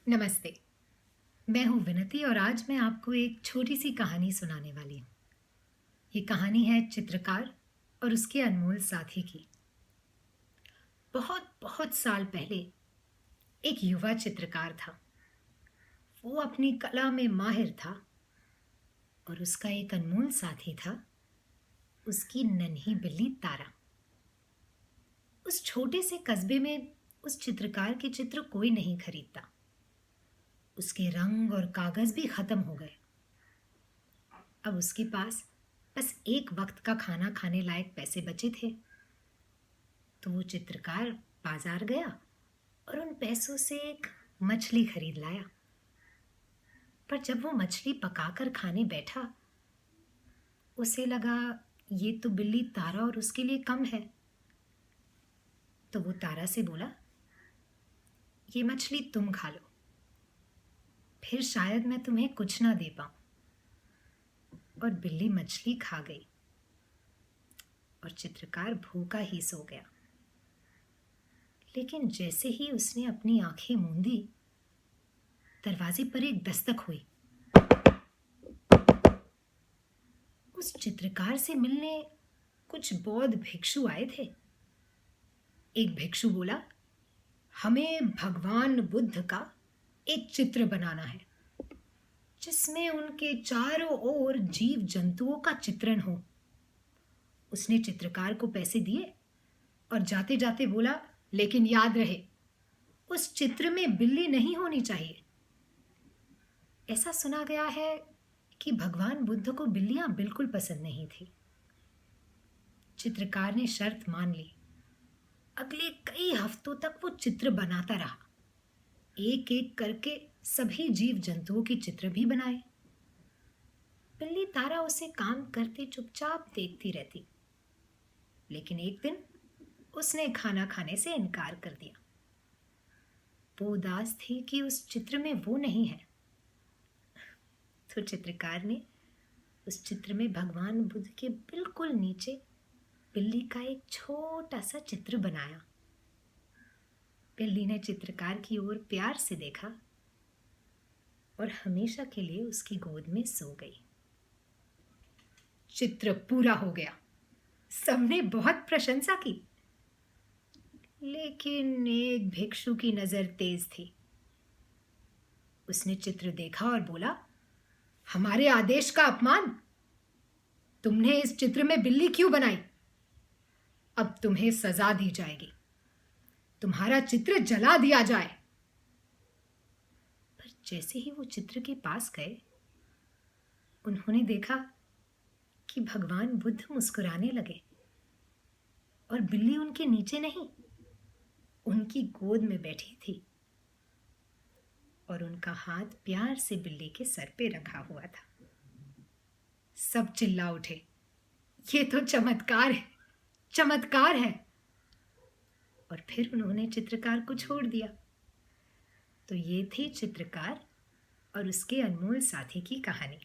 नमस्ते। मैं हूँ विनती और आज मैं आपको एक छोटी सी कहानी सुनाने वाली हूँ। ये कहानी है चित्रकार और उसके अनमोल साथी की। बहुत बहुत साल पहले एक युवा चित्रकार था। वो अपनी कला में माहिर था और उसका एक अनमोल साथी था, उसकी नन्ही बिल्ली तारा। उस छोटे से कस्बे में उस चित्रकार के चित्र कोई नहीं खरीदता। उसके रंग और कागज भी खत्म हो गए। अब उसके पास बस एक वक्त का खाना खाने लायक पैसे बचे थे। तो वो चित्रकार बाजार गया और उन पैसों से एक मछली खरीद लाया। पर जब वो मछली पकाकर खाने बैठा, उसे लगा ये तो बिल्ली तारा और उसके लिए कम है। तो वो तारा से बोला, ये मछली तुम खा लो, फिर शायद मैं तुम्हें कुछ ना दे पाऊं। और बिल्ली मछली खा गई और चित्रकार भूखा ही सो गया। लेकिन जैसे ही उसने अपनी आंखें मूंदी, दरवाजे पर एक दस्तक हुई। उस चित्रकार से मिलने कुछ बौद्ध भिक्षु आए थे। एक भिक्षु बोला, हमें भगवान बुद्ध का एक चित्र बनाना है जिसमें उनके चारों ओर जीव जंतुओं का चित्रण हो। उसने चित्रकार को पैसे दिए और जाते जाते बोला, लेकिन याद रहे, उस चित्र में बिल्ली नहीं होनी चाहिए। ऐसा सुना गया है कि भगवान बुद्ध को बिल्लियां बिल्कुल पसंद नहीं थी। चित्रकार ने शर्त मान ली। अगले कई हफ्तों तक वो चित्र बनाता रहा। एक एक करके सभी जीव जंतुओं के चित्र भी बनाए। बिल्ली तारा उसे काम करते चुपचाप देखती रहती। लेकिन एक दिन उसने खाना खाने से इनकार कर दिया। वो उदास थी कि उस चित्र में वो नहीं है। तो चित्रकार ने उस चित्र में भगवान बुद्ध के बिल्कुल नीचे बिल्ली का एक छोटा सा चित्र बनाया। बिल्ली ने चित्रकार की ओर प्यार से देखा और हमेशा के लिए उसकी गोद में सो गई। चित्र पूरा हो गया। सबने बहुत प्रशंसा की। लेकिन एक भिक्षु की नजर तेज थी। उसने चित्र देखा और बोला, हमारे आदेश का अपमान। तुमने इस चित्र में बिल्ली क्यों बनाई? अब तुम्हें सजा दी जाएगी। तुम्हारा चित्र जला दिया जाए। पर जैसे ही वो चित्र के पास गए, उन्होंने देखा कि भगवान बुद्ध मुस्कुराने लगे और बिल्ली उनके नीचे नहीं, उनकी गोद में बैठी थी और उनका हाथ प्यार से बिल्ली के सर पे रखा हुआ था। सब चिल्ला उठे, ये तो चमत्कार है, चमत्कार है। और फिर उन्होंने चित्रकार को छोड़ दिया। तो ये थी चित्रकार और उसके अनमोल साथी की कहानी।